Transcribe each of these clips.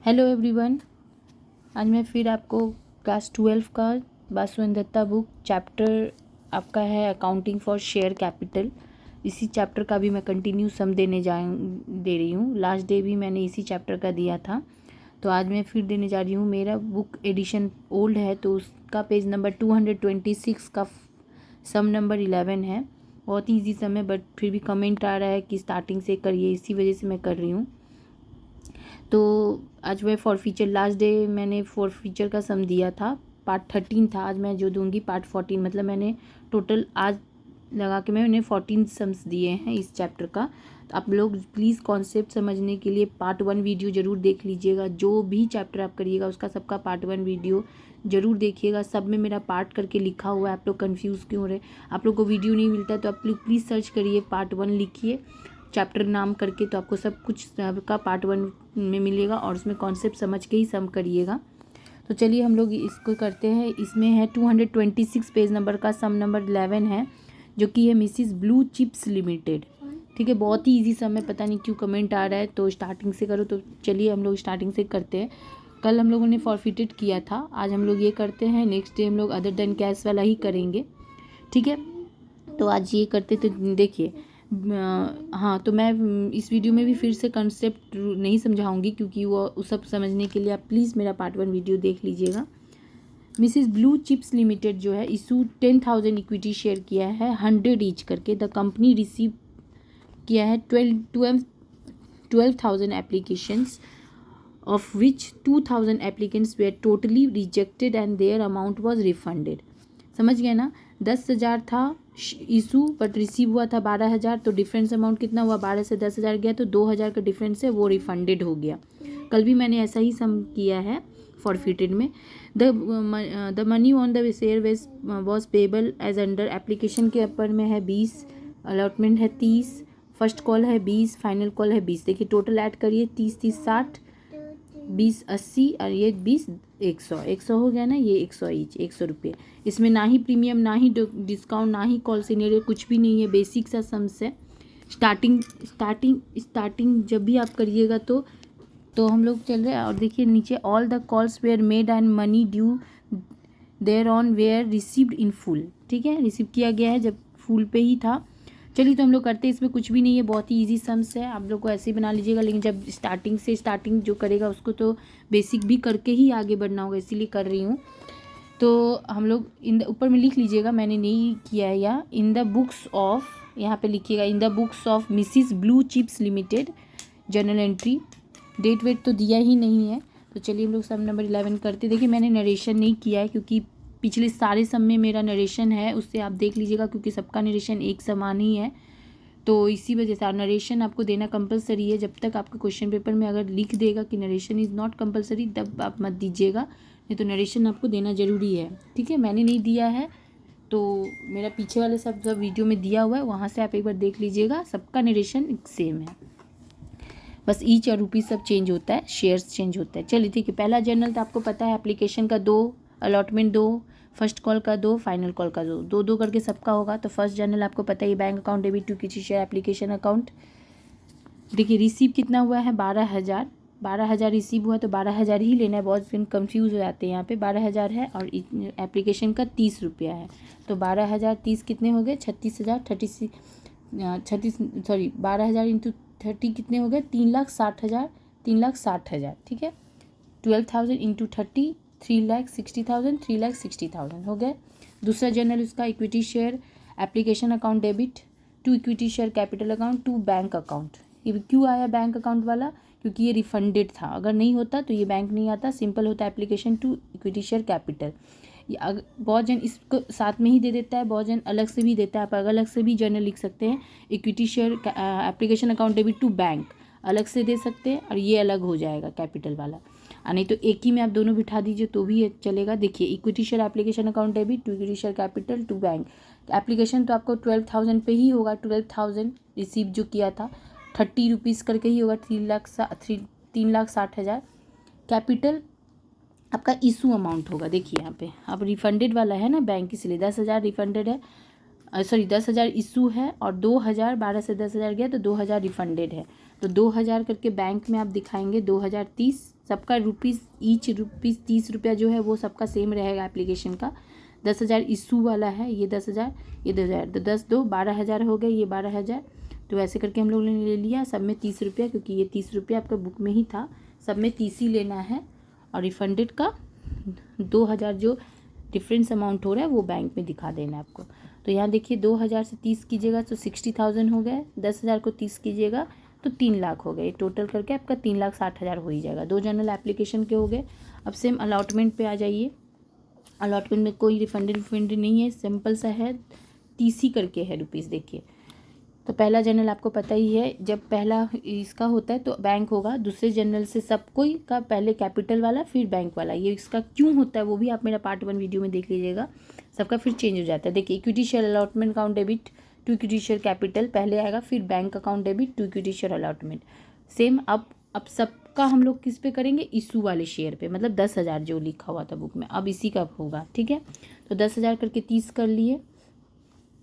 Hello everyone, आज मैं फिर आपको क्लास 12 का वासुदेव दत्ता बुक चैप्टर आपका है अकाउंटिंग फॉर शेयर कैपिटल। इसी चैप्टर का भी मैं कंटिन्यू सम दे रही हूँ। लास्ट डे भी मैंने इसी चैप्टर का दिया था, तो आज मैं फिर देने जा रही हूँ। मेरा बुक एडिशन ओल्ड है तो उसका पेज नंबर 226 का सम नंबर 11 है। बहुत ही ईजी सम है, बट फिर भी कमेंट आ रहा है कि स्टार्टिंग से करिए, इसी वजह से मैं कर रही हूँ। तो आज मैं फॉर फीचर, लास्ट डे मैंने फॉर फीचर का सम दिया था, पार्ट 13 था। आज मैं जो दूंगी पार्ट 14, मतलब मैंने टोटल आज लगा के मैंने 14 सम्स दिए हैं इस चैप्टर का। तो आप लोग प्लीज़ कॉन्सेप्ट समझने के लिए पार्ट 1 वीडियो ज़रूर देख लीजिएगा। जो भी चैप्टर आप करिएगा उसका सबका पार्ट 1 वीडियो ज़रूर देखिएगा। सब में मेरा पार्ट करके लिखा हुआ है, आप लोग कन्फ्यूज़ क्यों हो रहे, आप लोग को वीडियो नहीं मिलता है तो आप लोग प्लीज़ सर्च करिए, पार्ट 1 लिखिए चैप्टर नाम करके, तो आपको सब कुछ सबका पार्ट 1 में मिलेगा और उसमें कॉन्सेप्ट समझ के ही सम करिएगा। तो चलिए हम लोग इसको करते हैं। इसमें है 226 पेज नंबर का सम नंबर 11 है, जो कि है मिसिस ब्लू चिप्स लिमिटेड। ठीक है, बहुत ही इजी सम है, पता नहीं क्यों कमेंट आ रहा है। तो स्टार्टिंग से करो, तो चलिए हम लोग स्टार्टिंग से करते हैं। कल हम लोगों ने फॉरफिटेड किया था, आज हम लोग ये करते हैं। नेक्स्ट डे हम लोग अदर देन कैश वाला ही करेंगे। ठीक है, तो आज ये करते। तो देखिए, हाँ, तो मैं इस वीडियो में भी फिर से कंसेप्ट नहीं समझाऊंगी, क्योंकि वो सब समझने के लिए आप प्लीज़ मेरा पार्ट 1 वीडियो देख लीजिएगा। मिसिस ब्लू चिप्स लिमिटेड जो है इशू 10,000 इक्विटी शेयर किया है 100 ईच करके। द कंपनी रिसीव किया है 12,000 applications, of which 2,000 applicants were totally rejected and their amount was refunded. समझ गए ना, 10,000 था इशू बट रिसीव हुआ था 12,000, तो डिफरेंस अमाउंट कितना हुआ, 12 से 10,000 गया तो 2,000 का डिफरेंस है वो रिफंडेड हो गया। कल भी मैंने ऐसा ही सम किया है फॉरफिटेड में। The money on the share was payable as under application के ऊपर में है 20, अलॉटमेंट है 30, फर्स्ट कॉल है 20, फाइनल कॉल है 20। देखिए टोटल ऐड करिए, 30 30 60, 20 80 और ये 20 100 हो गया ना, ये 100 ईच, 100 रुपये। इसमें ना ही प्रीमियम, ना ही डिस्काउंट, ना ही कॉल सीनियर, कुछ भी नहीं है, बेसिक सा सम्स है। स्टार्टिंग जब भी आप करिएगा तो हम लोग चल रहे हैं। और देखिए नीचे, all the calls were made and money due thereon were received in full. ठीक है, रिसीव किया गया है जब फुल पे ही था। चलिए तो हम लोग करते हैं। इसमें कुछ भी नहीं है, बहुत ही इजी सम्स है, आप लोग को ऐसे ही बना लीजिएगा। लेकिन जब स्टार्टिंग जो करेगा उसको तो बेसिक भी करके ही आगे बढ़ना होगा, इसीलिए कर रही हूँ। तो हम लोग इन द ऊपर में लिख लीजिएगा, मैंने नहीं किया है, या इन द बुक्स ऑफ, यहाँ पे लिखिएगा in the books of Mrs Blue Chips Limited journal entry. Date वेट तो दिया ही नहीं है। तो चलिए हम लोग सम नंबर 11 करते। देखिए मैंने नरेशन नहीं किया है, क्योंकि पिछले सारे सम में मेरा नरेशन है, उससे आप देख लीजिएगा, क्योंकि सबका नरेशन एक समान ही है। तो इसी वजह से नरेशन आपको देना कंपलसरी है। जब तक आपके क्वेश्चन पेपर में अगर लिख देगा कि नरेशन इज़ नॉट कंपलसरी, तब आप मत दीजिएगा, नहीं तो नरेशन आपको देना ज़रूरी है। ठीक है, मैंने नहीं दिया है तो मेरा पीछे वाले सब वीडियो में दिया हुआ है, वहाँ से आप एक बार देख लीजिएगा, सबका नरेशन सेम है, बस ईच और रुपीज़ सब चेंज होता है, शेयर्स चेंज होता है। चलिए ठीक है, पहला जर्नल तो आपको पता है, एप्लीकेशन का 2, अलॉटमेंट 2, फर्स्ट कॉल का 2, फाइनल कॉल का 2, 2 2 करके सबका होगा। तो फर्स्ट जर्नल आपको पता है, बैंक अकाउंट डेबिट टू किसी शेयर एप्लीकेशन अकाउंट। देखिए रिसीव कितना हुआ है, 12,000, 12,000 रिसीव हुआ तो 12,000 ही लेना है, बहुत फिर कन्फ्यूज़ हो जाते हैं यहाँ पे। 12,000 है और एप्लीकेशन का 30 रुपया है, तो 12,000 30 कितने हो गए, 36,000, 12,000 इंटू 30 कितने हो गए, 3,60,000, 3,60,000। ठीक है, 12,000 इंटू 30, 3,60,000, 3,60,000 हो गए। दूसरा जर्नल उसका equity share application account debit to equity share capital account to bank account. ये क्यों आया बैंक अकाउंट वाला, क्योंकि ये रिफंडेड था, अगर नहीं होता तो ये बैंक नहीं आता, सिंपल होता application to equity share capital. बहुत जन इसको साथ में ही दे देता है, बहुत जन अलग से भी देता है, आप अलग से भी जर्नल लिख सकते हैं। Equity share application account debit to bank अलग से दे सकते हैं, और ये अलग हो जाएगा कैपिटल वाला। नहीं तो एक ही में आप दोनों बिठा दीजिए तो भी चलेगा। देखिए equity share application account debit to equity share capital to bank. Application तो आपको 12,000 पे ही होगा, 12,000 रिसीव जो किया था, 30 रुपीज़ करके ही होगा, 3,60,000। कैपिटल आपका इशू अमाउंट होगा, देखिए यहाँ पे अब रिफंडेड वाला है ना बैंक, इसलिए 10,000 रिफंडेड है, सॉरी 10,000 इशू है, और 2,000, 12 से 10,000 गया तो 2,000 रिफंडेड है। तो 2,000 करके बैंक में आप दिखाएंगे, 2,030 सबका ईच रुपीज़ 30 रुपया जो है वो सबका सेम रहेगा एप्लीकेशन का। 10,000 इशू वाला है, ये 10,000, ये 10,000, तो 10 2 12,000 हो गए, ये 12,000। तो ऐसे करके हम लोगों ने ले लिया, सब में 30 रुपया, क्योंकि ये 30 रुपया आपका बुक में ही था, सब में 30 ही लेना है। और रिफंडेड का 2,000 जो डिफरेंस अमाउंट हो रहा है वो बैंक में दिखा देना है आपको। तो यहाँ देखिए 2,000 से 30 कीजिएगा तो 60,000 हो गए, 10,000 को 30 कीजिएगा तो 3 लाख हो गए। टोटल करके आपका 3,60,000 हो ही जाएगा। 2 जनरल एप्लीकेशन के हो गए। अब सेम अलॉटमेंट पे आ जाइए। अलॉटमेंट में कोई रिफंड नहीं है, सिंपल सा है, 30 ही करके है रुपीज़। देखिए तो पहला जनरल आपको पता ही है, जब पहला इसका होता है तो बैंक होगा, दूसरे जनरल से सब कोई का पहले कैपिटल वाला फिर बैंक वाला। ये इसका क्यों होता है वो भी आप मेरा पार्ट 1 वीडियो में देख लीजिएगा, सबका फिर चेंज हो जाता है। देखिए equity share allotment account debit to equity share capital पहले आएगा, फिर bank account debit to equity share allotment. Same अब सबका हम लोग किस पे करेंगे, इशू वाले शेयर पे, मतलब 10,000 जो लिखा हुआ था बुक में, अब इसी का होगा। ठीक है, तो 10,000 करके 30 कर लिए।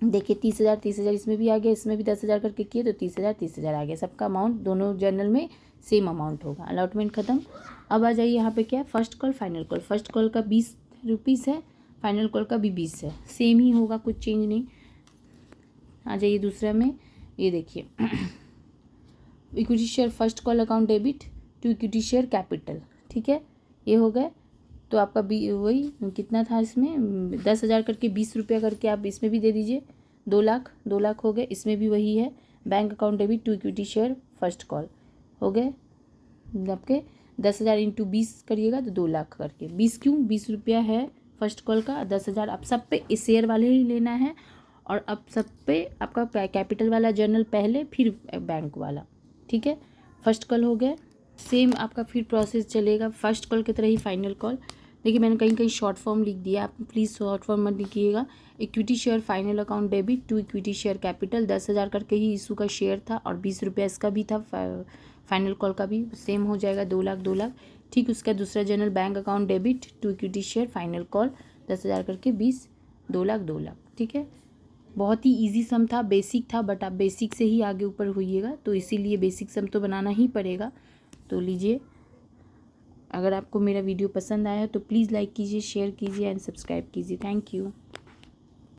देखिए 30,000 इसमें भी आ गया, इसमें भी 10,000 करके किए तो 30,000 आ गया। सबका अमाउंट दोनों जर्नल में सेम अमाउंट होगा। अलॉटमेंट खत्म। अब आ जाइए यहाँ पे क्या है, first call final call. First call का 20 रुपीज़ है, फाइनल कॉल का भी 20 है, सेम ही होगा, कुछ चेंज नहीं। आ जाइए दूसरा में, ये देखिए equity share first call account debit to equity share capital. ठीक है, ये हो गए। तो आपका भी वही कितना था इसमें, 10,000 करके 20 रुपया करके आप इसमें भी दे दीजिए, 2 लाख हो गए। इसमें भी वही है, bank account debit to equity share first call हो गए आपके। 10,000 इंटू 20 करिएगा तो 2 लाख करके। 20 क्यों, 20 रुपया है फर्स्ट कॉल का, 10,000 अब सब पे शेयर वाले ही लेना है। और अब सब पे आपका कैपिटल वाला जर्नल पहले, फिर बैंक वाला। ठीक है, फर्स्ट कॉल हो गया। सेम आपका फिर प्रोसेस चलेगा, फर्स्ट कॉल की तरह ही फाइनल कॉल। देखिए मैंने कहीं कहीं शॉर्ट फॉर्म लिख दिया, आप प्लीज़ शॉर्ट फॉर्म मत लिखिएगा। Equity share final account debit to equity share capital, 10,000 करके ही इशू का शेयर था और 20 रुपया इसका भी था, फाइनल कॉल का भी सेम हो जाएगा, 2 लाख। ठीक, उसका दूसरा general bank account debit to equity share final call, 10,000 करके 20, 2 लाख। ठीक है, बहुत ही इजी सम था, बेसिक था, बट आप बेसिक से ही आगे ऊपर होइएगा, तो इसीलिए बेसिक सम तो बनाना ही पड़ेगा। तो लीजिए, अगर आपको मेरा वीडियो पसंद आया तो प्लीज़ लाइक कीजिए, शेयर कीजिए एंड सब्सक्राइब कीजिए। Thank you.